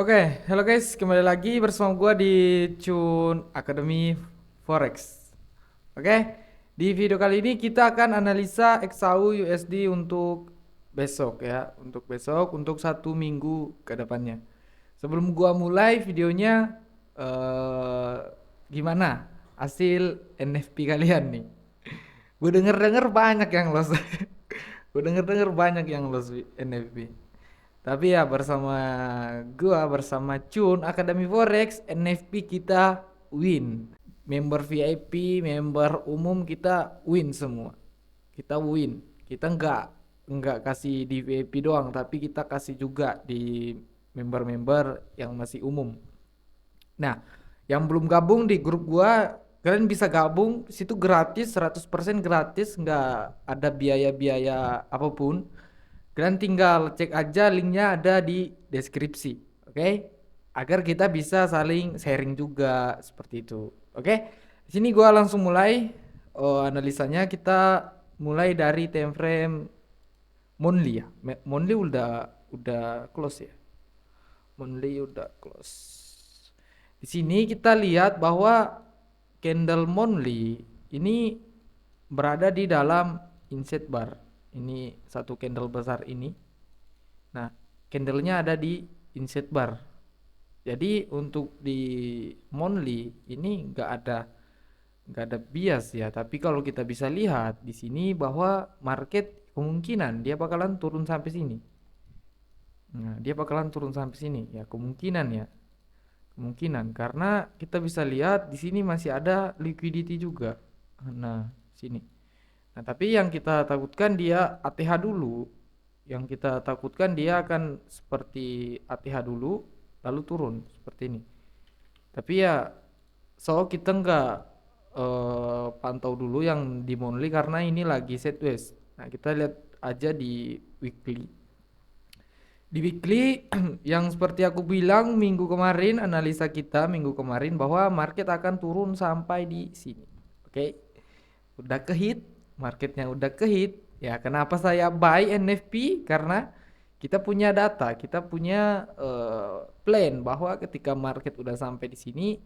Oke, halo guys, kembali lagi bersama gua di Cun Academy Forex. Oke, di video kali ini kita akan analisa XAU USD untuk besok ya, untuk 1 minggu ke depannya. Sebelum gua mulai videonya, eh, gimana hasil NFP kalian nih? Gue denger-denger banyak yang loss. Gue denger-denger banyak yang loss NFP. Tapi ya bersama Cun Akademi Forex NFP kita win. Member VIP, member umum kita win semua. Kita win. Kita nggak kasih di VIP doang, tapi kita kasih juga di member-member yang masih umum. Nah, yang belum gabung di grup gua, kalian bisa gabung, situ gratis, 100% gratis, nggak ada biaya-biaya apapun. Kalian tinggal cek aja, linknya ada di deskripsi, oke? Agar kita bisa saling sharing juga seperti itu, oke? Di sini gua langsung mulai analisanya. Kita mulai dari time frame monthly ya. Monthly udah close ya. Monthly udah close. Di sini kita lihat bahwa candle monthly ini berada di dalam inset bar. Ini satu candle besar ini. Nah, candlenya ada di inset bar. Jadi untuk di monthly ini nggak ada bias ya. Tapi kalau kita bisa lihat di sini bahwa market kemungkinan dia bakalan turun sampai sini. Nah, dia bakalan turun sampai sini ya, kemungkinan ya. Kemungkinan karena kita bisa lihat di sini masih ada liquidity juga. Nah, sini. Nah, tapi yang kita takutkan dia ATH dulu. Yang kita takutkan dia akan seperti ATH dulu lalu turun seperti ini. Tapi ya kita nggak pantau dulu yang di monthly karena ini lagi sideways. Nah, kita lihat aja di weekly. Di weekly yang seperti aku bilang minggu kemarin, analisa kita minggu kemarin bahwa market akan turun sampai di sini. Oke. Udah ke hit, marketnya udah ke hit. Ya, kenapa saya buy NFP? Karena kita punya data, kita punya plan bahwa ketika market udah sampai di sini,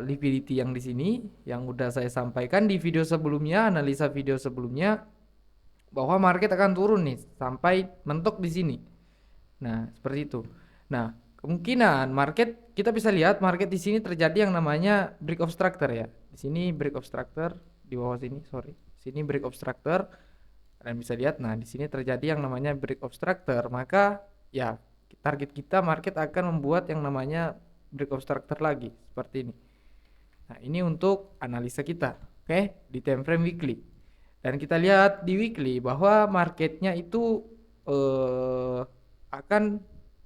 liquidity yang di sini yang udah saya sampaikan di video sebelumnya, analisa video sebelumnya, bahwa market akan turun nih sampai mentok di sini. Nah, seperti itu. Nah, kemungkinan market, kita bisa lihat market di sini terjadi yang namanya break of structure ya. Di sini break of structure, di bawah sini, sorry. Sini break of structure. Kalian bisa lihat, nah di sini terjadi yang namanya break of structure. Maka ya target kita market akan membuat yang namanya break of structure lagi seperti ini. Nah, ini untuk analisa kita, oke, di time frame weekly. Dan kita lihat di weekly bahwa marketnya itu akan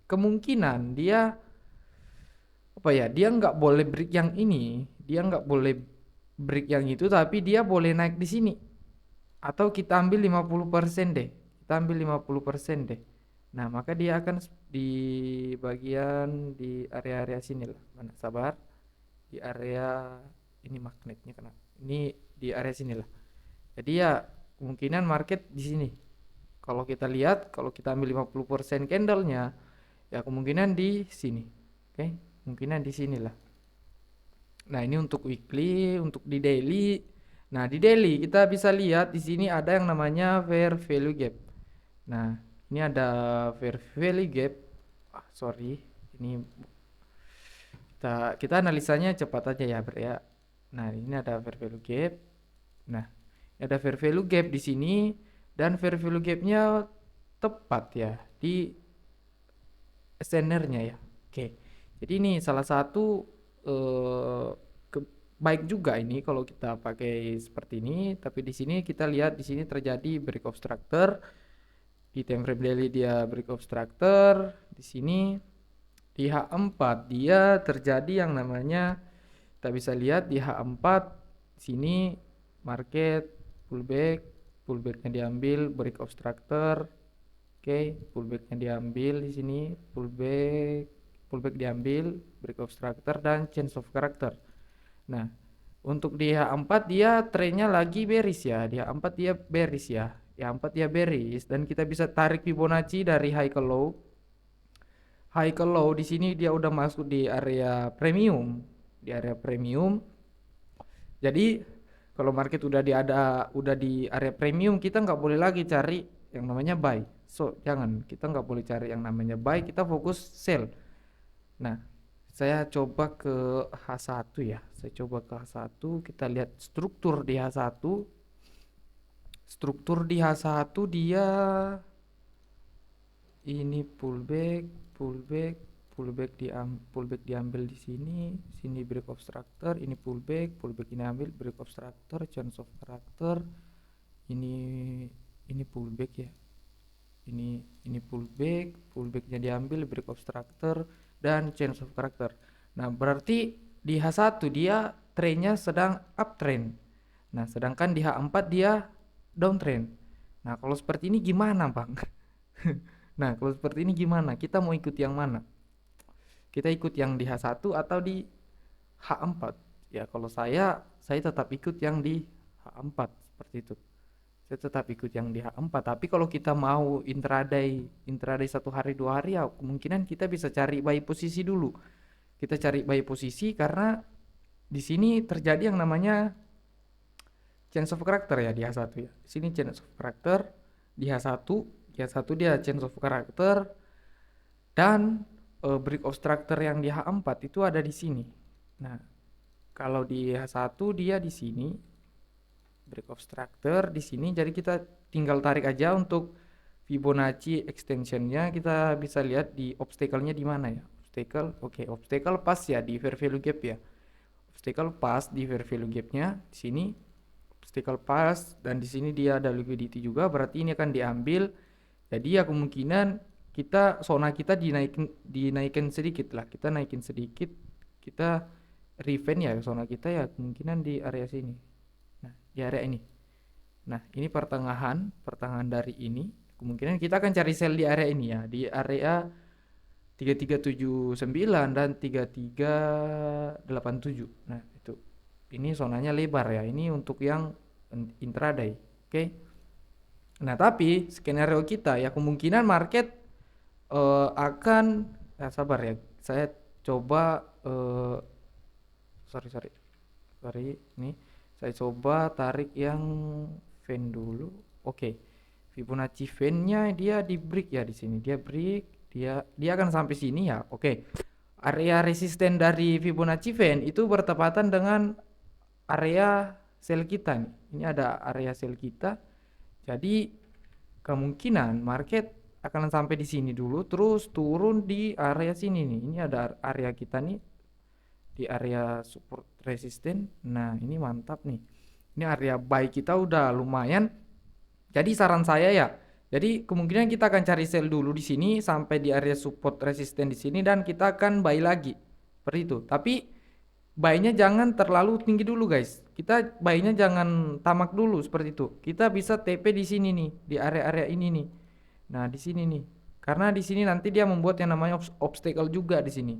kemungkinan dia apa ya, dia nggak boleh break yang ini, dia nggak boleh break yang itu, tapi dia boleh naik di sini. Atau kita ambil 50% deh, kita ambil 50% deh. Nah, maka dia akan di bagian di area-area sini lah. Mana, sabar, di area ini magnetnya kena, ini di area sini lah. Jadi ya kemungkinan market di sini. Kalau kita lihat, kalau kita ambil 50% candlenya, ya kemungkinan di sini. Oke, kemungkinan di sinilah. Nah, ini untuk weekly, untuk di daily. Nah, di daily kita bisa lihat di sini ada yang namanya fair value gap. Nah, ini ada fair value gap. Sorry, ini kita analisanya cepat aja ya, Ber ya. Nah, ini ada fair value gap. Nah, ada fair value gap di sini dan fair value gapnya tepat ya di standarnya ya. Oke. Jadi ini salah satu eh, baik juga ini kalau kita pakai seperti ini, tapi di sini kita lihat di sini terjadi break of structure. Di time frame daily dia break of structure, di sini di H4 dia terjadi yang namanya, kita bisa lihat di H4 sini market pullback, pullbacknya diambil, break of structure. Oke, pullbacknya diambil di sini, pullback diambil, break of structure dan change of character. Nah, untuk di H4 dia trennya lagi bearish ya. Di H4 dia bearish ya. Di H4 dia bearish dan kita bisa tarik Fibonacci dari high ke low. high ke low di sini dia udah masuk di area premium, di area premium. Jadi kalau market udah di area premium, kita nggak boleh lagi cari yang namanya buy. So jangan, kita nggak boleh cari yang namanya buy, kita fokus sell. Nah, saya coba ke H1 ya. Saya coba ke H1, kita lihat struktur di H1. Struktur di H1 dia ini pullback, pullback, pullback diambil di sini break of structure, ini pullback, pullback ini ambil break of structure, change of character. Ini pullback ya. Ini pullback, pullbacknya diambil break of structure dan change of character. Nah, berarti di H1 dia trennya sedang uptrend. Nah, sedangkan di H4 dia downtrend. Nah, kalau seperti ini gimana, Bang? Nah, kalau seperti ini gimana? Kita mau ikut yang mana? Kita ikut yang di H1 atau di H4? Ya, kalau saya tetap ikut yang di H4 seperti itu. Saya tetap ikut yang di H4. Tapi kalau kita mau intraday 1 hari 2 hari ya kemungkinan kita bisa cari buy posisi dulu. Kita cari buy posisi karena di sini terjadi yang namanya change of character ya di H1 ya. Di sini change of character di H1 dia change of character dan break of structure yang di H4 itu ada di sini. Nah, kalau di H1 dia di sini break of structure di sini, jadi kita tinggal tarik aja untuk Fibonacci extensionnya. Kita bisa lihat di obstacle-nya di mana ya. Obstacle, oke, obstacle pas ya di fair value gap ya. Obstacle pas di fair value gapnya di sini. Obstacle pas dan di sini dia ada liquidity juga, berarti ini akan diambil. Jadi ya kemungkinan zona kita dinaikin sedikit lah. Kita naikin sedikit, kita revenge ya zona kita ya kemungkinan di area sini. Nah, di area ini. Nah, ini pertengahan dari ini. Kemungkinan kita akan cari sell di area ini ya, di area 3379 dan 3387. Nah, itu. Ini zonanya lebar ya. Ini untuk yang intraday. Oke. Nah, tapi skenario kita ya kemungkinan market akan sabar ya. Saya coba sorry ini saya coba tarik yang fan dulu. Oke. Fibonacci fan-nya dia di break ya di sini. Dia break, dia akan sampai sini ya. Oke. Area resisten dari Fibonacci fan itu bertepatan dengan area sell kita nih. Ini ada area sell kita. Jadi kemungkinan market akan sampai di sini dulu terus turun di area sini nih. Ini ada area kita nih di area support resisten. Nah, ini mantap nih. Ini area buy kita udah lumayan. Jadi saran saya ya, jadi kemungkinan kita akan cari sell dulu di sini sampai di area support resisten di sini dan kita akan buy lagi. Seperti itu. Tapi buy-nya jangan terlalu tinggi dulu guys. Kita buy-nya jangan tamak dulu seperti itu. Kita bisa TP di sini nih, di area-area ini nih. Nah, di sini nih. Karena di sini nanti dia membuat yang namanya obstacle juga di sini.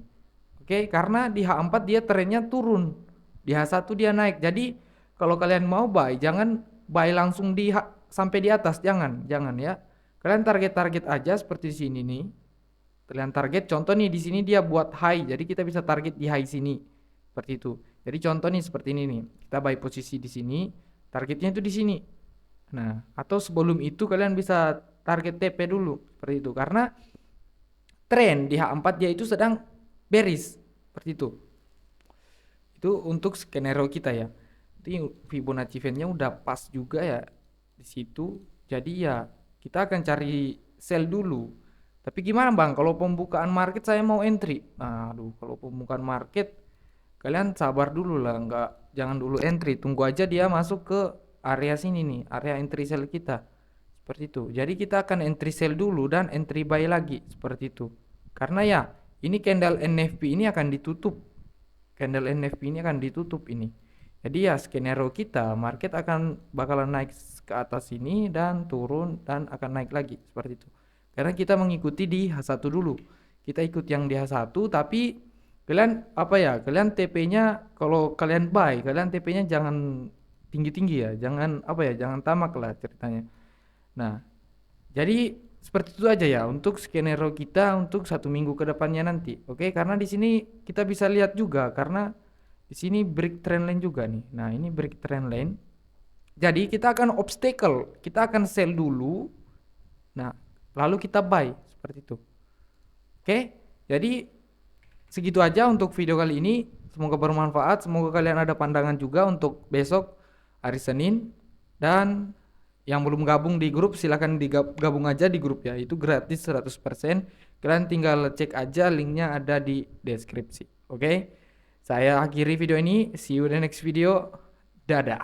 Oke, karena di H4 dia trennya turun. Di H1 dia naik. Jadi kalau kalian mau buy, jangan buy langsung sampai di atas, jangan ya. Kalian target-target aja seperti di sini nih. Kalian target, contoh nih di sini dia buat high. Jadi kita bisa target di high sini. Seperti itu. Jadi contoh nih seperti ini nih. Kita buy posisi di sini, targetnya itu di sini. Nah, atau sebelum itu kalian bisa target TP dulu seperti itu karena tren di H4 dia itu sedang bearish seperti itu. Itu untuk skenario kita ya. Jadi Fibonacci fan-nya udah pas juga ya di situ. Jadi ya kita akan cari sell dulu. Tapi gimana Bang kalau pembukaan market saya mau entry? Nah, aduh, kalau pembukaan market kalian sabar dulu lah, jangan dulu entry, tunggu aja dia masuk ke area sini nih, area entry sell kita. Seperti itu. Jadi kita akan entry sell dulu dan entry buy lagi seperti itu. Karena ya, ini candle NFP ini akan ditutup. Candle NFP ini akan ditutup ini. Jadi ya skenario kita market bakalan naik ke atas sini dan turun dan akan naik lagi seperti itu. Karena kita mengikuti di H1 dulu. Kita ikut yang di H1 tapi kalian kalian TP-nya kalau kalian buy, kalian TP-nya jangan tinggi-tinggi ya, jangan jangan tamak lah ceritanya. Nah, jadi seperti itu aja ya untuk skenario kita untuk 1 minggu ke depannya nanti. Oke, karena di sini kita bisa lihat juga karena di sini break trend line juga nih. Nah, ini break trend line. Jadi kita akan obstacle, kita akan sell dulu. Nah, lalu kita buy seperti itu. Oke, jadi segitu aja untuk video kali ini. Semoga bermanfaat. Semoga kalian ada pandangan juga untuk besok hari Senin. Dan yang belum gabung di grup silahkan digabung aja di grup ya. Itu gratis 100%. Kalian tinggal cek aja, linknya ada di deskripsi. Oke. Saya akhiri video ini. See you in the next video. Dadah.